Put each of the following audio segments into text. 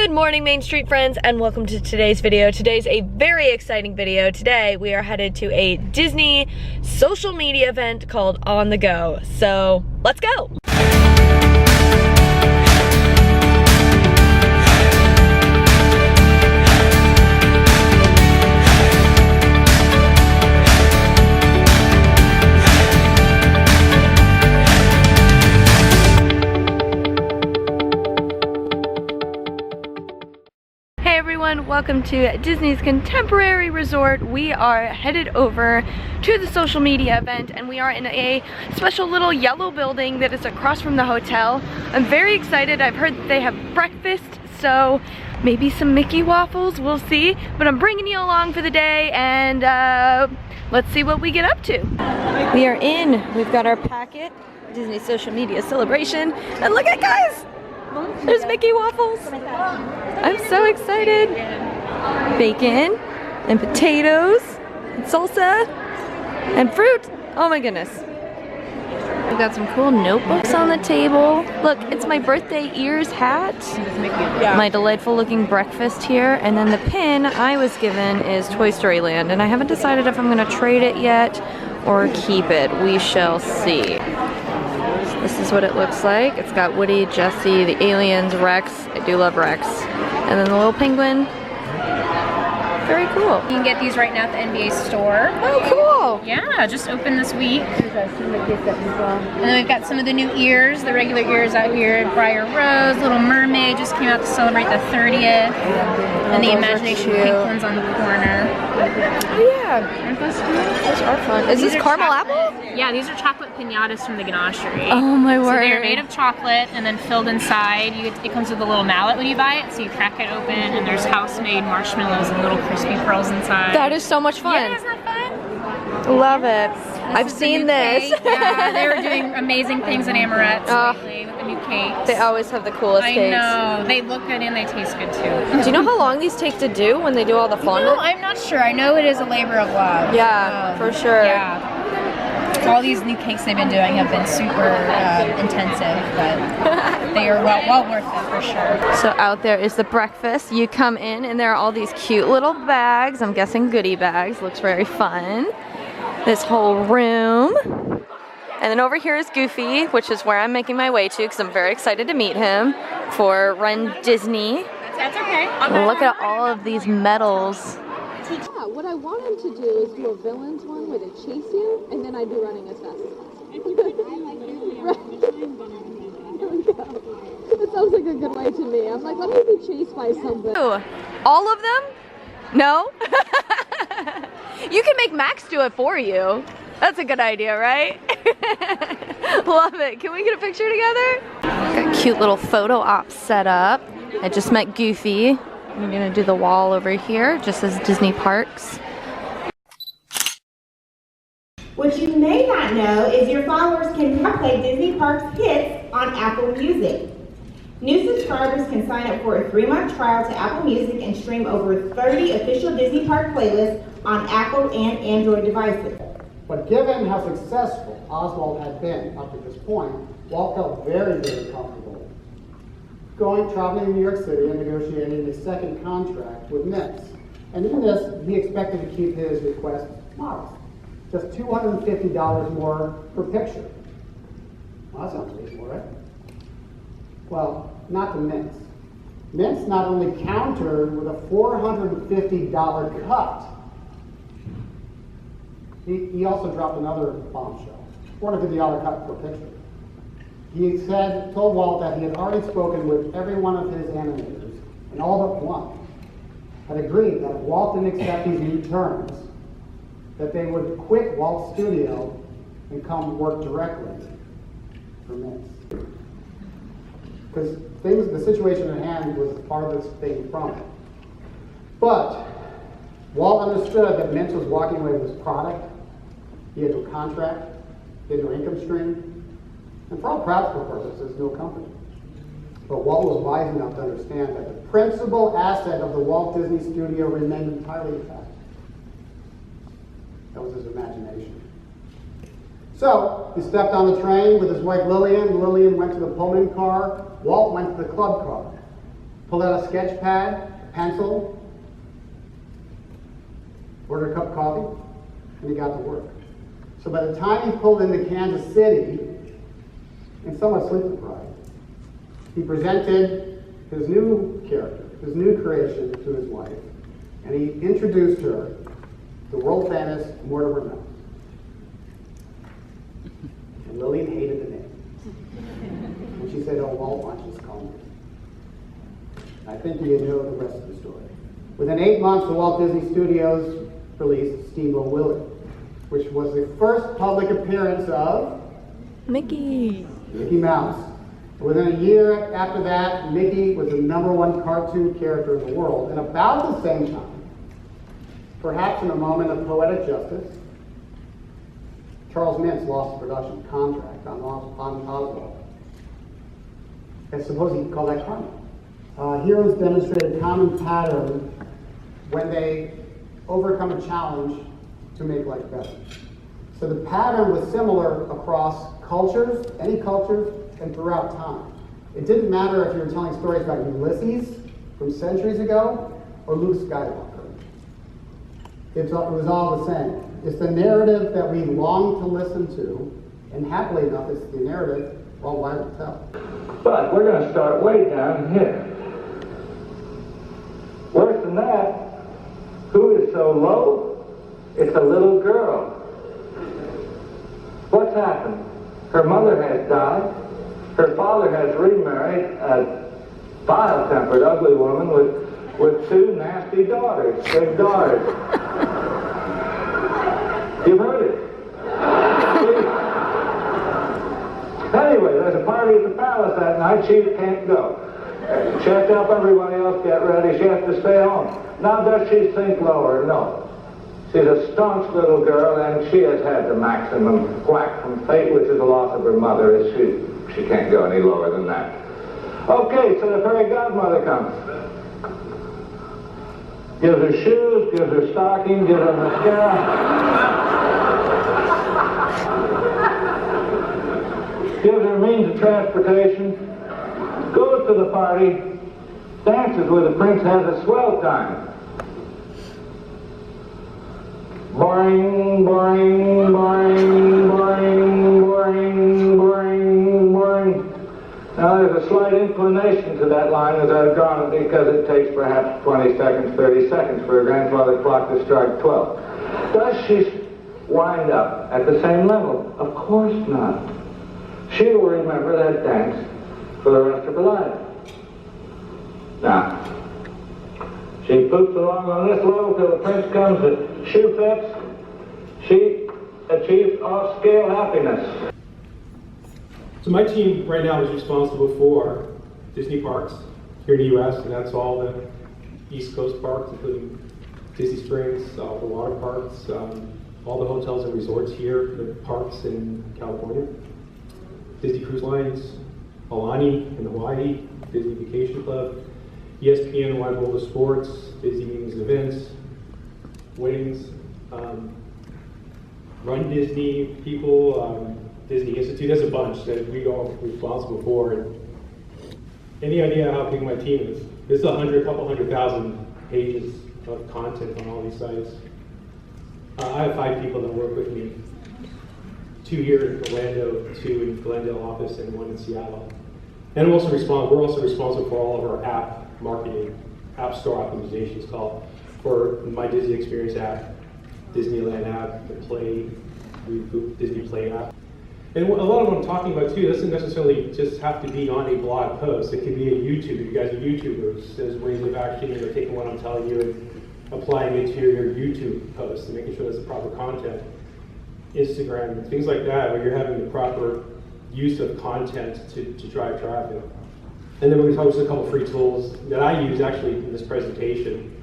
Good morning, Main Street friends, and welcome to today's video. Today's a very exciting video. Today we are headed to a Disney social media event called On the Go. So let's go. Welcome to Disney's Contemporary Resort. We are headed over to the social media event and we are in a special little yellow building that is across from the hotel. I'm very excited. I've heard that they have breakfast, so maybe some Mickey waffles, we'll see. But I'm bringing you along for the day and let's see what we get up to. We are in, we've got our packet, Disney social media celebration, and look at it, guys! There's Mickey waffles. I'm so excited. Bacon and potatoes and salsa and fruit. Oh my goodness. We've got some cool notebooks on the table. Look, it's my birthday ears hat. My delightful looking breakfast here. And then the pin I was given is Toy Story Land. And I haven't decided if I'm gonna trade it yet or keep it. We shall see. This is what it looks like. It's got Woody, Jessie, the aliens, Rex. I do love Rex. And then the little penguin. Very cool. You can get these right now at the NBA store. Oh, cool. Yeah, just opened this week. And then we've got some of the new ears, the regular ears out here. Briar Rose, Little Mermaid just came out to celebrate the 30th. And the Imagination pink ones on the corner. Oh yeah. Aren't those cool? Those are fun. Is this caramel apple? Yeah, these are chocolate piñatas from the ganachery. Oh my word. So they're made of chocolate and then filled inside. It comes with a little mallet when you buy it, so you crack it open and there's house-made marshmallows and little crispy pearls inside. That is so much fun. Yeah, isn't that fun? Love it. I've seen this. Yeah, they were doing amazing things at Amorette's lately with the new cakes. They always have the coolest cakes. I know. They look good and they taste good too. Do you know how long these take to do when they do all the fondant? No, I'm not sure. I know it is a labor of love. Yeah, for sure. Yeah. All these new cakes they've been doing have been super intensive, but they are well worth it for sure. So out there is the breakfast. You come in and there are all these cute little bags. I'm guessing goodie bags. Looks very fun. This whole room. And then over here is Goofy, which is where I'm making my way to because I'm very excited to meet him for Run Disney. That's okay. Look at all of these medals. Yeah, what I want him to do is do a villains one where they chase you, and then I do running as fast as possible. That sounds like a good way to me. I'm like, let me be chased by something. All of them? No? You can make Max do it for you. That's a good idea, right? Love it. Can we get a picture together? Got a cute little photo op set up. I just met Goofy. I'm gonna do the wall over here, just as Disney Parks. What you may not know is your followers can now play Disney Parks hits on Apple Music. New subscribers can sign up for a 3-month trial to Apple Music and stream over 30 official Disney Park playlists on Apple and Android devices. But given how successful Oswald had been up to this point, Walt felt very, very comfortable traveling to New York City and negotiating a second contract with Mix. And in this, he expected to keep his request modest, just $250 more per picture. Well, that sounds reasonable, right? Well, not to Mix. Mix not only countered with a $450 cut, he also dropped another bombshell, $450 cut per picture. He told Walt that he had already spoken with every one of his animators, and all but one had agreed that if Walt didn't accept these new terms, that they would quit Walt's studio and come work directly for Mix. Because the situation at hand was the farthest thing from it. But Walt understood that Mintz was walking away with his product. He had no contract, he had no income stream, and for all practical purposes, no company. But Walt was wise enough to understand that the principal asset of the Walt Disney Studio remained entirely intact. That was his imagination. So he stepped on the train with his wife Lillian. Lillian went to the Pullman car. Walt went to the club car. pulled out a sketch pad, a pencil, ordered a cup of coffee, and he got to work. So by the time he pulled into Kansas City, and somewhat sleep deprived, he presented his new character, his new creation to his wife, and he introduced her, the world famous Mortimer Mills. And Lillian hated the name. And she said, "Oh, Walt, why don't you just call me?" I think you know the rest of the story. Within 8 months, the Walt Disney Studios released Steamboat Willie, which was the first public appearance of Mickey Mouse. Within a year after that, Mickey was the #1 cartoon character in the world. And about the same time, perhaps in a moment of poetic justice, Charles Mintz lost the production contract on Oswald. I suppose you could call that karma. Heroes demonstrate a common pattern when they overcome a challenge to make life better. So the pattern was similar across cultures, any cultures, and throughout time. It didn't matter if you were telling stories about Ulysses from centuries ago or Luke Skywalker. It was all the same. It's the narrative that we long to listen to, and happily enough, it's the narrative all why we tell. But we're going to start way down here. Worse than that, who is so low? It's a little girl. What's happened? Her mother has died. Her father has remarried a vile-tempered, ugly woman with 2 nasty daughters, big daughters. You've heard it. Anyway, there's a party at the palace that night. She can't go. Check up everybody else, get ready. She has to stay home. Now, does she sink lower? No. She's a staunch little girl, and she has had the maximum whack from fate, which is the loss of her mother. She can't go any lower than that. Okay, so the fairy godmother comes. Gives her shoes, gives her stocking, gives her mascara. Gives her means of transportation. Goes to the party. Dances with the prince, has a swell time. Boring, boring, boring, boring, boring, boring, boring. Now there's a slight inclination to that line as I've drawn it because it takes perhaps 20 seconds, 30 seconds for a grandfather clock to strike 12. Does she wind up at the same level? Of course not. She will remember that dance for the rest of her life. Now, she poops along on this level till the prince comes to shoe fits. She achieves off-scale happiness. So my team right now is responsible for Disney parks here in the U.S., and that's all the East Coast parks, including Disney Springs, the water parks, all the hotels and resorts here, the parks in California, Disney Cruise Lines, Aulani in Hawaii, Disney Vacation Club, ESPN, Wide World of Sports, Disney Meetings and Events, Wings, Run Disney people, Disney Institute. There's a bunch that we are responsible for. And any idea how big my team is? This is a couple hundred thousand pages of content on all these sites. I have 5 people that work with me. 2 here in Orlando, 2 in Glendale office, and 1 in Seattle. And we're also responsible for all of our app marketing, app store optimization is called, for My Disney Experience app, Disneyland app, the Play, Disney Play app. And a lot of what I'm talking about too doesn't necessarily just have to be on a blog post. It could be a YouTube. You guys are YouTubers. There's ways of actually taking what I'm telling you and applying it to your YouTube posts and making sure that's the proper content. Instagram, things like that, where you're having the proper use of content to drive traffic. And then we're going to talk about a couple free tools that I use actually in this presentation.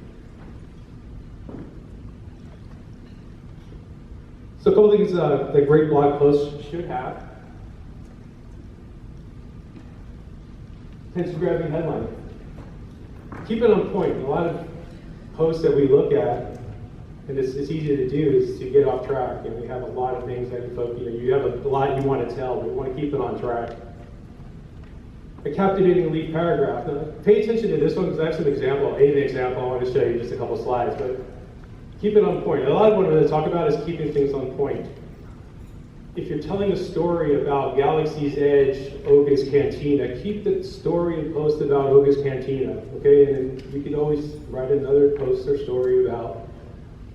So a couple things that great blog posts should have. Attention grabbing headline. Keep it on point. A lot of posts that we look at, and it's easy to do, is to get off track. And we have a lot of things that you have a lot you want to tell, but you want to keep it on track. a captivating lead paragraph. Now, pay attention to this one because I have some example. I want to show you just a couple slides, but keep it on point. A lot of what I'm going to talk about is keeping things on point. If you're telling a story about Galaxy's Edge, Oga's Cantina, keep the story and post about Oga's Cantina, okay? And then you can always write another post or story about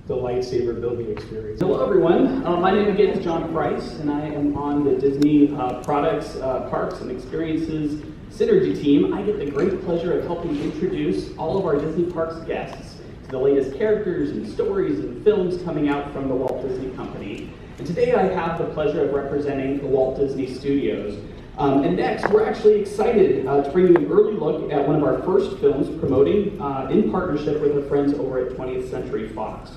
the lightsaber building experience. Hello everyone, my name again is John Price, and I am on the Disney Products, Parks and Experiences Synergy team. I get the great pleasure of helping introduce all of our Disney Parks guests to the latest characters and stories and films coming out from the Walt Disney Company. And today I have the pleasure of representing the Walt Disney Studios. And next, we're actually excited to bring you an early look at one of our first films promoting in partnership with our friends over at 20th Century Fox.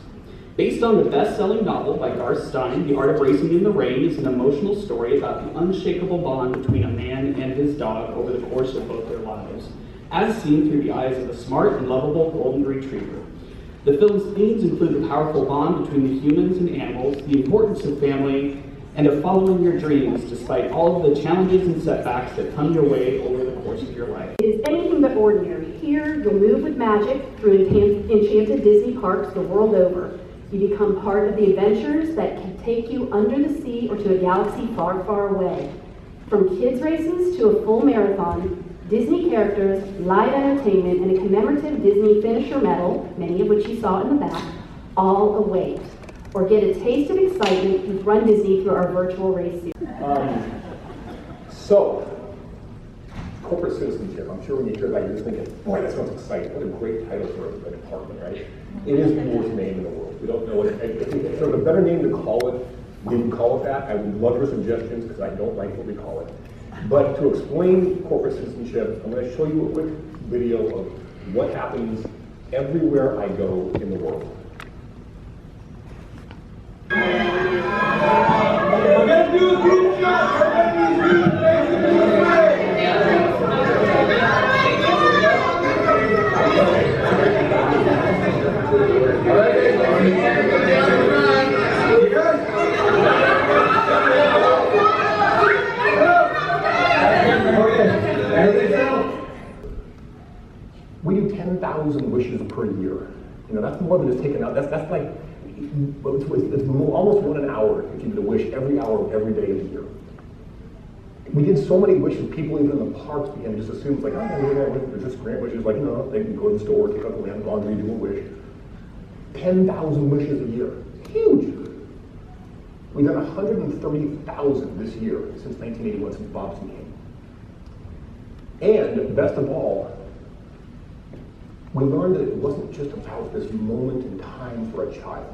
Based on the best-selling novel by Garth Stein, The Art of Racing in the Rain is an emotional story about the unshakable bond between a man and his dog over the course of both their lives, as seen through the eyes of a smart and lovable golden retriever. The film's themes include the powerful bond between the humans and animals, the importance of family, and of following your dreams despite all of the challenges and setbacks that come your way over the course of your life. It is anything but ordinary. Here, you'll move with magic through enchanted Disney parks the world over. You become part of the adventures that can take you under the sea or to a galaxy far, far away. From kids' races to a full marathon, Disney characters, live entertainment, and a commemorative Disney finisher medal, many of which you saw in the back, all await. Or get a taste of excitement with Run Disney through our virtual race series. So, corporate citizenship. I'm sure when you hear that, you're just thinking, boy, that sounds exciting. What a great title for a department, right? It is the worst name in the world. We don't know what if there was a better name to call it, we would call it that. I would love your suggestions because I don't like what we call it. But to explain corporate citizenship, I'm going to show you a quick video of what happens everywhere I go in the world. We're going to do a good job for we do 10,000 wishes per year. You know, that's more than just taking out. That's like it's almost 1 hour if you did a wish every hour of every day of the year. We did so many wishes, people even in the parks began to just assume, like, oh, there's just grant wishes, like, you know, they can go to the store, take out the land laundry, do a wish. 10,000 wishes a year. Huge. We've done 130,000 this year since 1981, since Bobson came. And best of all, we learned that it wasn't just about this moment in time for a child,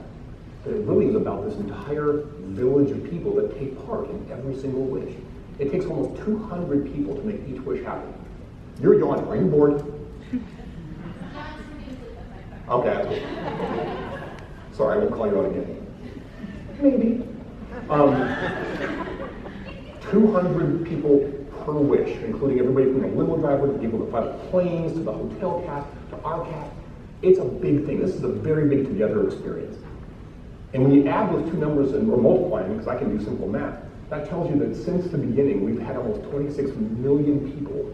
that it really is about this entire village of people that take part in every single wish. It takes almost 200 people to make each wish happen. You're yawning. Are you bored? Okay, that's good. Sorry, I won't call you out again. Maybe. 200 people per wish, including everybody from the limo driver to people that fly the planes, to the hotel cast, to our cast. It's a big thing. This is a very big together experience. And when you add those two numbers and we're multiplying, because I can do simple math, that tells you that since the beginning, we've had almost 26 million people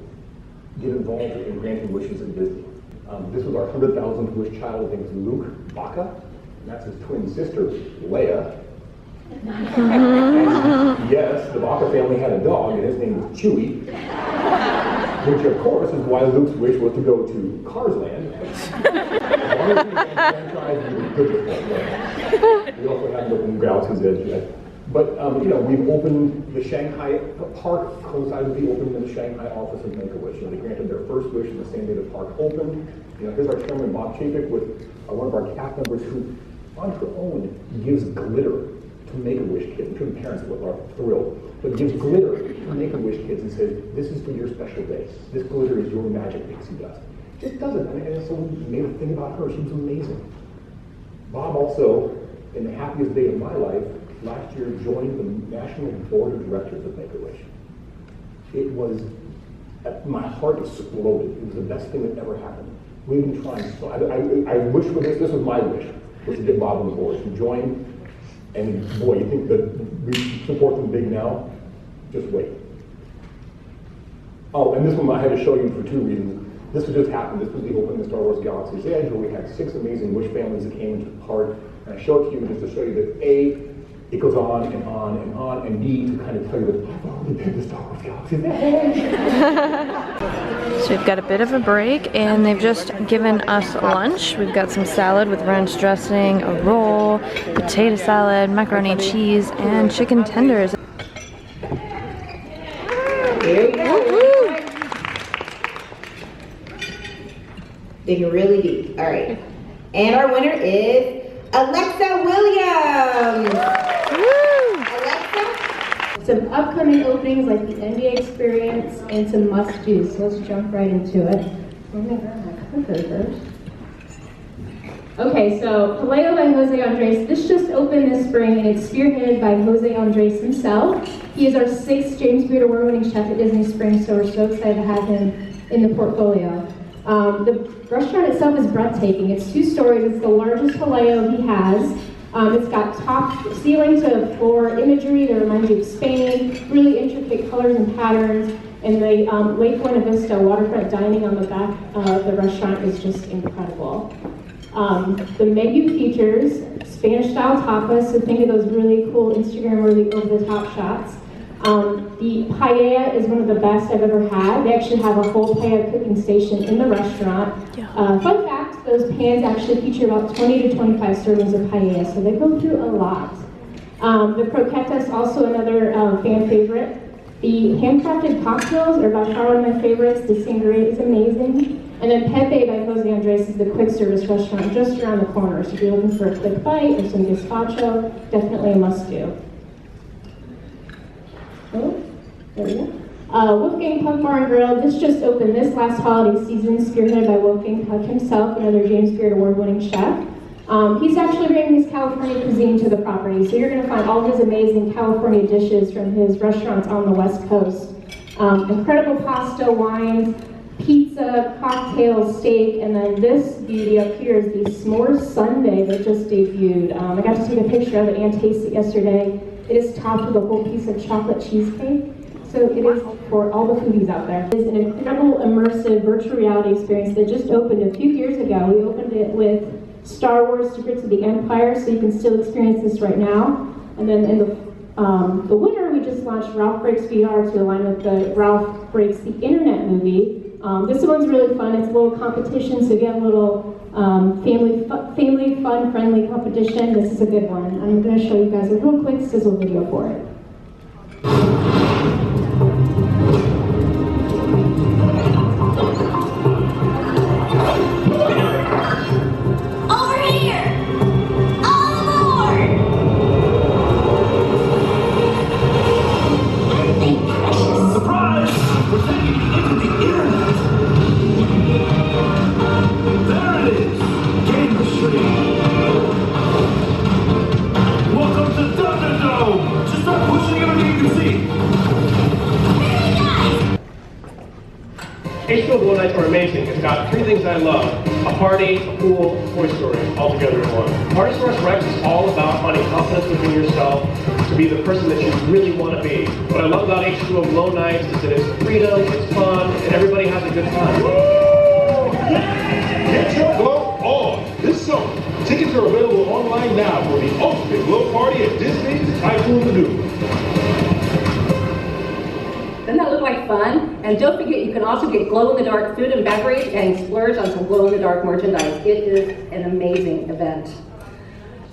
get involved in granting wishes at Disney. This was our 100,000th wish child. His name is Luke Baca, and that's his twin sister, Leia. And yes, the Baca family had a dog, and his name was Chewie, which of course is why Luke's wish was to go to Cars Land. As long as we had franchise, we were good with that. We also haven't opened Galaxy's Edge yet. But, you know, we've opened the Shanghai park, coincided with the opening of the Shanghai office of Make-A-Wish. You know, they granted their first wish in the same day the park opened. You know, here's our chairman, Bob Chapek, with one of our cast members who, on her own, gives glitter to Make-A-Wish kids. I'm sure the parents are thrilled. But gives glitter to Make-A-Wish kids and says, this is for your special day. This glitter is your magic pixie dust. Just does it. And so we made a thing about her. She was amazing. Bob also, in the happiest day of my life, last year joined the National Board of Directors of Make-A-Wish. It was, my heart exploded. It was the best thing that ever happened. We've been trying, so I wish for this was my wish, was to get Bob on the board, to join, and boy, you think that we support them big now? Just wait. Oh, and this one I had to show you for 2 reasons. This would just happen. This was the opening of Star Wars Galaxy's Edge, where we had 6 amazing Wish families that came into the park. And I show it to you just to show you that A, it goes on and on and on, and B, to kind of tell you that I've already been to Star Wars Galaxy's Edge. So we've got a bit of a break, and they've just given us lunch. We've got some salad with ranch dressing, a roll, potato salad, macaroni and cheese, and chicken tenders. There you go. Digging really deep. All right. And our winner is Alexa Williams. Alexa? Some upcoming openings like the NBA experience and some must-dos. So let's jump right into it. I'm gonna grab my clicker first. Okay, so Paleo by Jose Andres. This just opened this spring, and it's spearheaded by Jose Andres himself. He is our 6th James Beard Award-winning chef at Disney Springs, so we're so excited to have him in the portfolio. The restaurant itself is breathtaking. It's 2 stories. It's the largest paleo he has. It's got top ceiling to floor imagery that reminds you of Spain, really intricate colors and patterns, and the Lake Buena Vista waterfront dining on the back of the restaurant is just incredible. The menu features Spanish-style tapas, so think of those really cool Instagram-worthy over-the-top shots. The paella is one of the best I've ever had. They actually have a whole paella cooking station in the restaurant. Fun fact, those pans actually feature about 20 to 25 servings of paella, so they go through a lot. The croqueta is also another fan favorite. The handcrafted cocktails are by far one of my favorites. The sangria is amazing. And then Pepe by Jose Andres is the quick service restaurant just around the corner. So if you're looking for a quick bite or some gazpacho, definitely a must-do. Oh, there we go. Wolfgang Puck Bar and Grill. This just opened this last holiday season, spearheaded by Wolfgang Puck himself, another James Beard Award-winning chef. He's actually bringing his California cuisine to the property, so you're going to find all his amazing California dishes from his restaurants on the West Coast. Incredible pasta, wines, pizza, cocktails, steak, and then this beauty up here is the S'mores Sundae that just debuted. I got to take a picture of it and taste it yesterday. It is topped with a whole piece of chocolate cheesecake. So it is for all the foodies out there. It is an incredible immersive virtual reality experience that just opened a few years ago. We opened it with Star Wars Secrets of the Empire, so you can still experience this right now. And then in the winter, we just launched Ralph Breaks VR to align with the Ralph Breaks the Internet movie. This one's really fun. It's a little competition, so get a little family fun, friendly competition. This is a good one. I'm going to show you guys a real quick sizzle video for it. H2O nights are amazing. It's got 3 things I love: a party, a pool, Toy Story, all together in one. Party Source Rex is all about finding confidence within yourself to be the person that you really want to be. What I love about H2O Glow Nights is that it's freedom, it's fun, and everybody has a good time. Get your glow on this summer. Tickets are available online now for the ultimate glow party at Disney's Typhoon Lagoon. Doesn't that look like fun? And don't forget, you can also get glow-in-the-dark food and beverage and splurge on some glow-in-the-dark merchandise. It is an amazing event.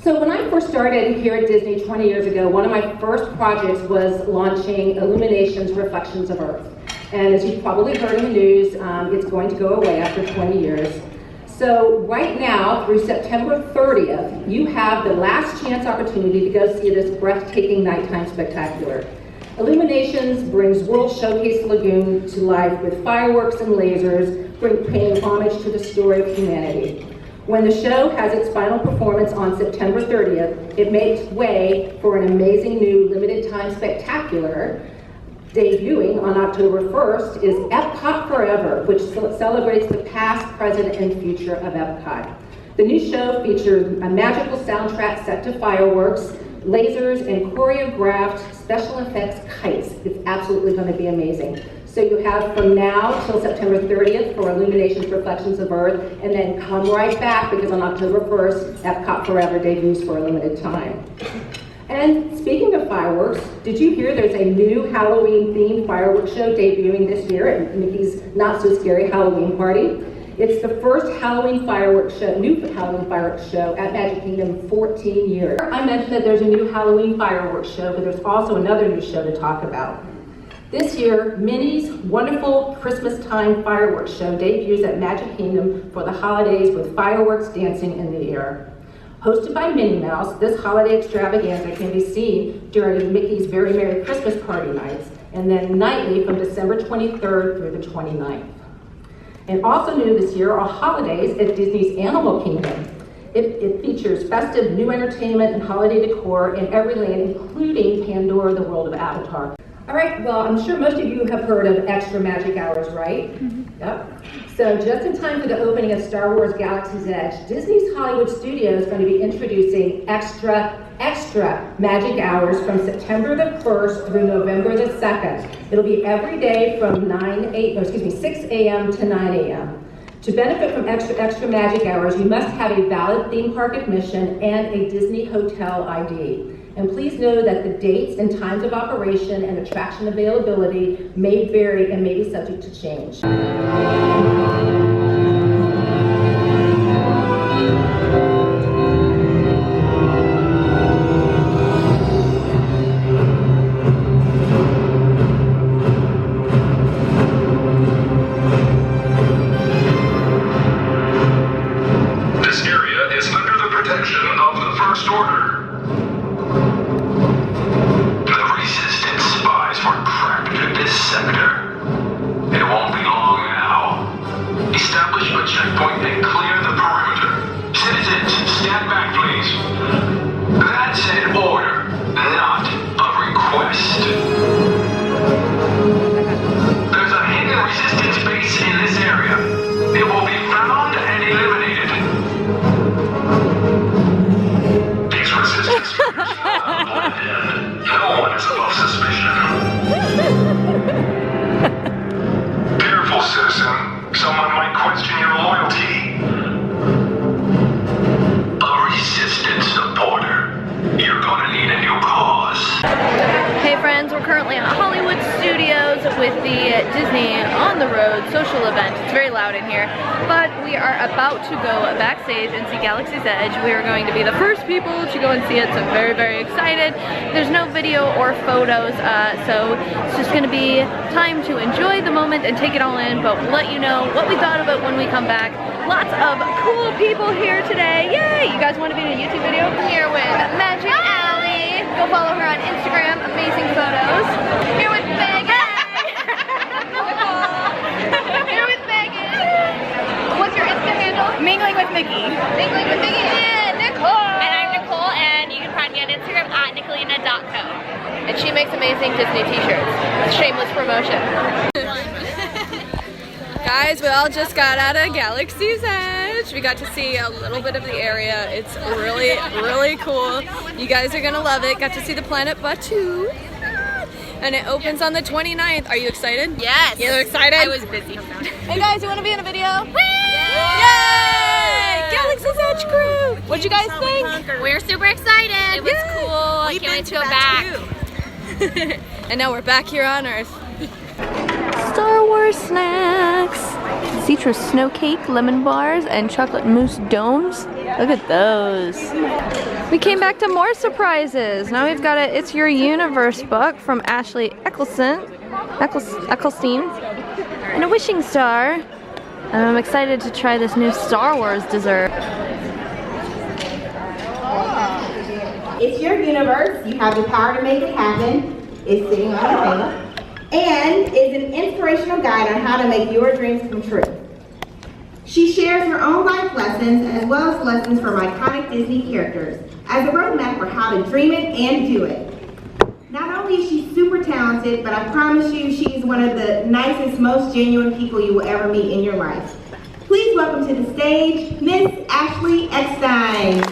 So when I first started here at Disney 20 years ago, one of my first projects was launching Illumination's Reflections of Earth. And as you've probably heard in the news, it's going to go away after 20 years. So right now, through September 30th, you have the last chance opportunity to go see this breathtaking nighttime spectacular. Illuminations brings World Showcase Lagoon to life with fireworks and lasers, paying homage to the story of humanity. When the show has its final performance on September 30th, it makes way for an amazing new limited time spectacular. Debuting on October 1st is Epcot Forever, which celebrates the past, present, and future of Epcot. The new show features a magical soundtrack set to fireworks, lasers, and choreographed special effects kites. It's absolutely going to be amazing. So you have from now till September 30th for Illuminations Reflections of Earth, and then come right back because on October 1st, Epcot Forever debuts for a limited time. And speaking of fireworks, did you hear there's a new Halloween-themed fireworks show debuting this year at Mickey's Not So Scary Halloween Party? It's the first Halloween fireworks show, new Halloween fireworks show at Magic Kingdom in 14 years. I mentioned that there's a new Halloween fireworks show, but there's also another new show to talk about. This year, Minnie's wonderful Christmas time fireworks show debuts at Magic Kingdom for the holidays with fireworks dancing in the air. Hosted by Minnie Mouse, this holiday extravaganza can be seen during Mickey's Very Merry Christmas Party nights, and then nightly from December 23rd through the 29th. And also new this year are holidays at Disney's Animal Kingdom. It features festive new entertainment and holiday decor in every land, including Pandora, the world of Avatar. All right, well, I'm sure most of you have heard of extra magic hours, right? Mm-hmm. Yep. So just in time for the opening of Star Wars Galaxy's Edge, Disney's Hollywood Studios is going to be introducing extra magic hours from September the 1st through November the 2nd. It'll be every day from 6 a.m. to 9 a.m. To benefit from extra magic hours, you must have a valid theme park admission and a Disney hotel ID. And please know that the dates and times of operation and attraction availability may vary and may be subject to change. This area is under the protection of the First Order. Sector. It won't be long now. Establish a checkpoint and clear the perimeter. Citizens, stand back, please. That's an order, not a request. There's a hidden resistance base in this area. It will be found and eliminated. These resistance fighters will blend in. No one is above suspicion. Careful, citizen. Someone might question your loyalty. A resistance supporter. You're gonna need a new cause. Hey friends, we're currently at Hollywood Studios with the Disney On the Road social event. It's very loud in here, but we are about to go backstage and see Galaxy's Edge. We are going to be the first people to go and see it, so I'm very, very excited. There's no video or photos, so it's just going to be time to enjoy the moment and take it all in, but we'll let you know what we thought of it when we come back. Lots of cool people here today. Yay! You guys want to be in a YouTube video? I'm here with Magic Alley. Go follow her on Instagram. Amazing photos. Here with Megan. Here with Megan. What's your Insta handle? Mingling with Mickey. Mingling with Mickey. And Nicole. And I'm Nicole, and you can find me on Instagram at nicolina.co. And she makes amazing Disney t-shirts. Shameless promotion. Guys, we all just got out of Galaxy's Edge. We got to see a little bit of the area. It's really, really cool. You guys are gonna love it. Got to see the planet Batuu. And it opens on the 29th. Are you excited? Yes. You're excited? I was busy. Hey guys, you wanna be in a video? Yay! Galaxy's Edge crew! What'd you guys think? We're super excited. It was cool. I can't wait to go back. And now we're back here on Earth. Star Wars snacks. Citrus snow cake, lemon bars, and chocolate mousse domes. Look at those. We came back to more surprises. Now we've got a It's Your Universe book from Ashley Ecclestein and a wishing star. And I'm excited to try this new Star Wars dessert. It's your universe. You have the power to make it happen. It's sitting on your table. And is an inspirational guide on how to make your dreams come true. She shares her own life lessons as well as lessons from iconic Disney characters as a roadmap for how to dream it and do it. Not only is she super talented, but I promise you she's one of the nicest, most genuine people you will ever meet in your life. Please welcome to the stage, Miss Ashley Eckstein.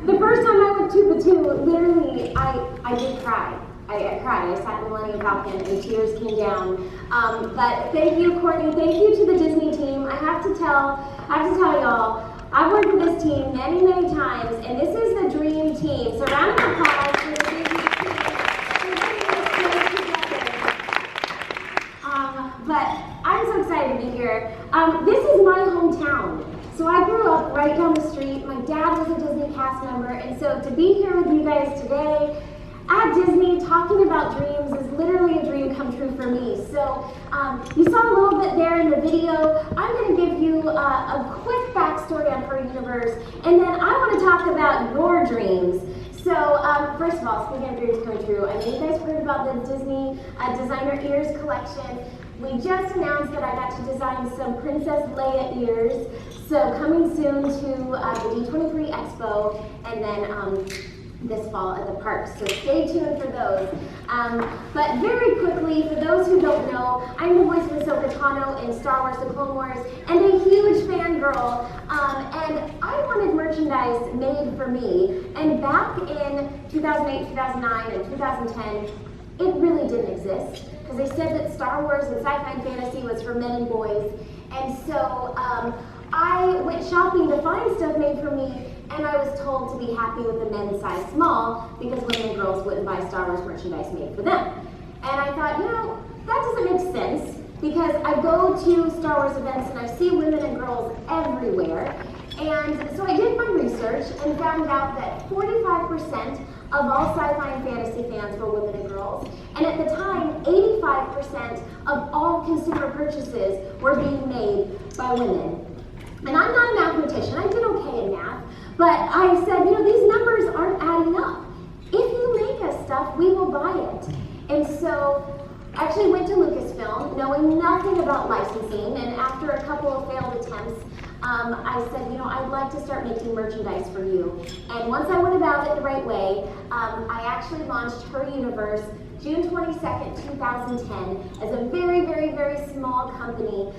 The first time I went to Batuu, literally, I did cry. I cried. I sat Falcon, and tears came down. But thank you, Courtney. Thank you to the Disney team. I have to tell y'all, I've worked with this team many, many times, and this is the dream team. So round of applause for the Disney team. But I'm so excited to be here. This is my hometown. So I grew up right down the street. My dad was a Disney cast member, and so to be here with you guys today at Disney talking about dreams is literally a dream come true for me. So you saw a little bit there in the video. I'm going to give you a quick backstory on Her Universe, and then I want to talk about your dreams. So first of all, speaking of dreams coming true, I know you guys heard about the Disney Designer Ears collection. We just announced that I got to design some Princess Leia ears. So coming soon to the D23 Expo, and then this fall at the park. So stay tuned for those. But very quickly, for those who don't know, I'm the voice of Ahsoka Tano in Star Wars: The Clone Wars, and a huge fangirl. And I wanted merchandise made for me. And back in 2008, 2009, and 2010, it really didn't exist. Because they said that Star Wars and sci-fi and fantasy was for men and boys. And so I went shopping to find stuff made for me, and I was told to be happy with the men's size small because women and girls wouldn't buy Star Wars merchandise made for them. And I thought, you know, that doesn't make sense because I go to Star Wars events and I see women and girls everywhere. And so I did my research and found out that 45% of all sci-fi and fantasy fans were women and girls. And at the time, 85% of all consumer purchases were being made by women. And I'm not a mathematician, I did okay in math, but I said, you know, these numbers aren't adding up. If you make us stuff, we will buy it. And so I actually went to Lucasfilm knowing nothing about licensing, and after a couple of failed attempts, I said, you know, I'd like to start making merchandise for you. And once I went about it the right way, I actually launched Her Universe June 22nd, 2010 as a very, very, very small company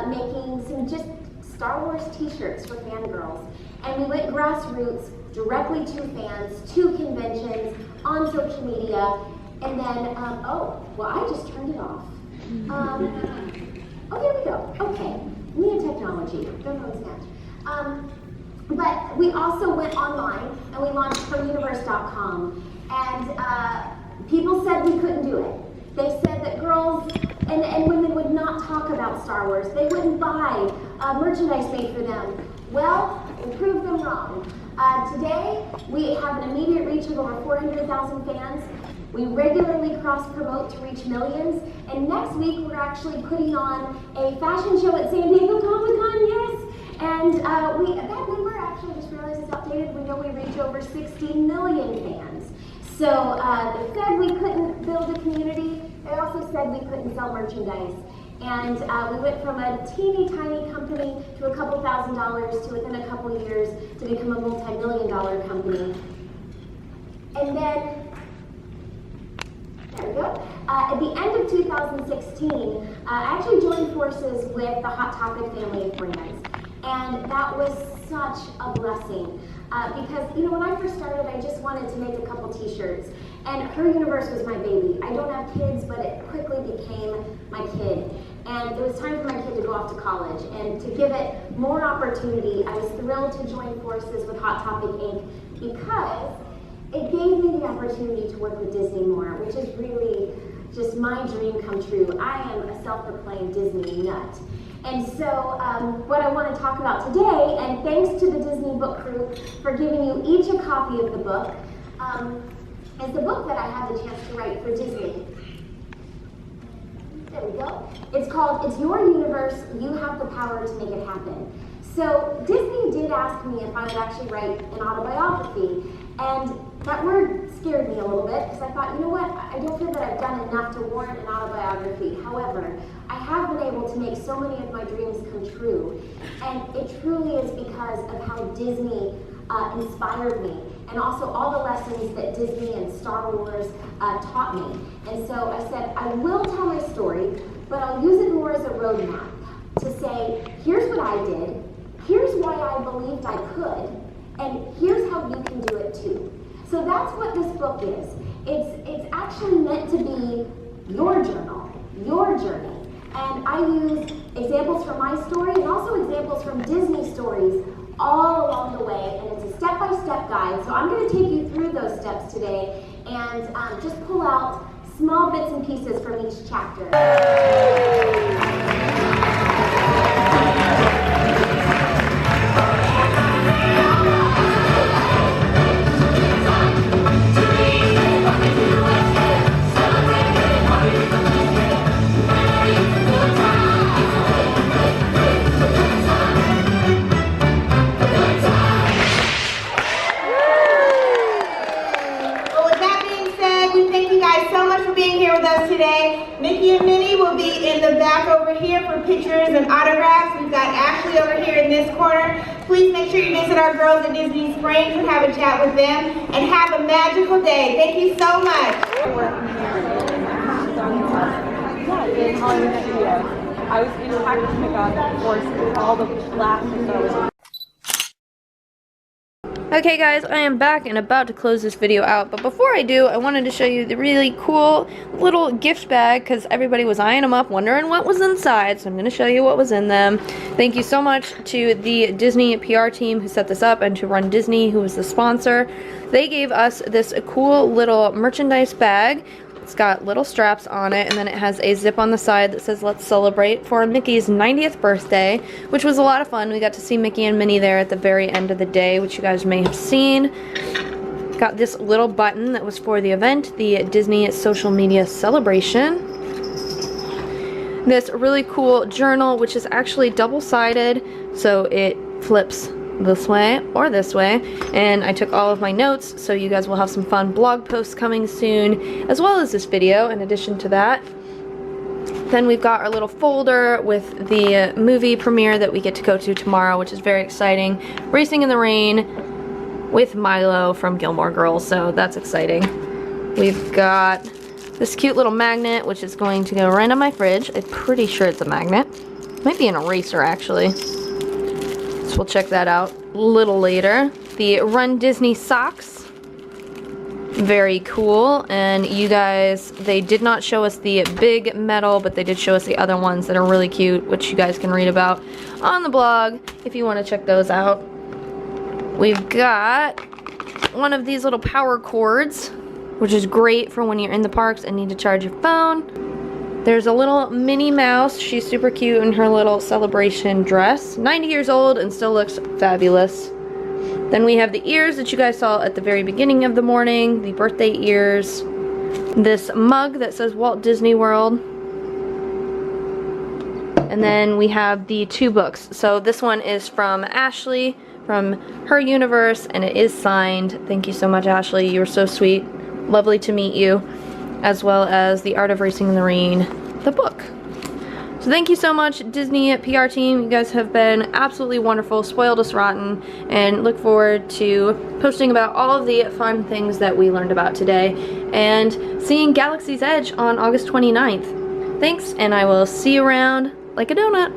making some just Star Wars t-shirts for fangirls. And we went grassroots, directly to fans, to conventions, on social media, and then, oh, well, I just turned it off. Oh, here we go, okay. Me and technology, don't know what's next. But we also went online and we launched heruniverse.com, and people said we couldn't do it. They said that girls and women would not talk about Star Wars. They wouldn't buy merchandise made for them. Well, we proved them wrong. Today, we have an immediate reach of over 400,000 fans. We regularly cross-promote to reach millions, and next week we're actually putting on a fashion show at San Diego Comic-Con, yes! And that number, actually, I just realized is outdated. We know we reach over 60 million fans. So they said we couldn't build a community. They also said we couldn't sell merchandise. And we went from a teeny tiny company to a couple $1,000s to within a couple years to become a multi-million-dollar company. And then, there we go. At the end of 2016, I actually joined forces with the Hot Topic family of brands. And that was such a blessing. Because, you know, when I first started, I just wanted to make a couple t-shirts. And Her Universe was my baby. I don't have kids, but it quickly became my kid. And it was time for my kid to go off to college. And to give it more opportunity, I was thrilled to join forces with Hot Topic Inc. because it gave me the opportunity to work with Disney more, which is really just my dream come true. I am a self-proclaimed Disney nut. And so what I want to talk about today, and thanks to the Disney Book Crew for giving you each a copy of the book, is the book that I had the chance to write for Disney. There we go. It's called It's Your Universe, You Have the Power to Make It Happen. So Disney did ask me if I would actually write an autobiography, and that word scared me a little bit because I thought, you know what, I don't feel that I've done enough to warrant an autobiography. However, I have been able to make so many of my dreams come true, and it truly is because of how Disney inspired me, and also all the lessons that Disney and Star Wars taught me. And so I said, I will tell my story, but I'll use it more as a roadmap to say, here's what I did, here's why I believed I could, and here's how you can do it too. So that's what this book is. It's actually meant to be your journal, your journey. And I use examples from my story and also examples from Disney stories all along the way, and it's a step-by-step guide. So I'm going to take you through those steps today and just pull out small bits and pieces from each chapter. Today, Mickey and Minnie will be in the back over here for pictures and autographs. We've got Ashley over here in this corner. Please make sure you visit our girls at Disney Springs and have a chat with them, and have a magical day. Thank you so much. I was in practice pickup for all the classes. Okay guys, I am back and about to close this video out, but before I do, I wanted to show you the really cool little gift bag because everybody was eyeing them up, wondering what was inside, so I'm going to show you what was in them. Thank you so much to the Disney PR team who set this up, and to Run Disney, who was the sponsor. They gave us this cool little merchandise bag. It's got little straps on it, and then it has a zip on the side that says "Let's Celebrate" for Mickey's 90th birthday, which was a lot of fun. We got to see Mickey and Minnie there at the very end of the day, which you guys may have seen. Got this little button that was for the event, the Disney Social Media Celebration. This really cool journal, which is actually double-sided, so it flips this way or this way, and I took all of my notes, so you guys will have some fun blog posts coming soon, as well as this video in addition to that. Then we've got our little folder with the movie premiere that we get to go to tomorrow, which is very exciting. Racing in the Rain with Milo from Gilmore Girls, so that's exciting. We've got this cute little magnet, which is going to go right on my fridge. I'm pretty sure it's a magnet. Might be an eraser, actually. So we'll check that out a little later. The Run Disney socks. Very cool. And you guys, they did not show us the big metal, but they did show us the other ones that are really cute, which you guys can read about on the blog if you want to check those out. We've got one of these little power cords, which is great for when you're in the parks and need to charge your phone. There's a little Minnie Mouse. She's super cute in her little celebration dress. 90 years old and still looks fabulous. Then we have the ears that you guys saw at the very beginning of the morning, the birthday ears. This mug that says Walt Disney World. And then we have the 2 books. So this one is from Ashley, from her universe, and it is signed. Thank you so much, Ashley. You were so sweet. Lovely to meet you. As well as The Art of Racing in the Rain, the book. So thank you so much, Disney PR team. You guys have been absolutely wonderful, spoiled us rotten, and look forward to posting about all of the fun things that we learned about today and seeing Galaxy's Edge on August 29th. Thanks, and I will see you around like a donut.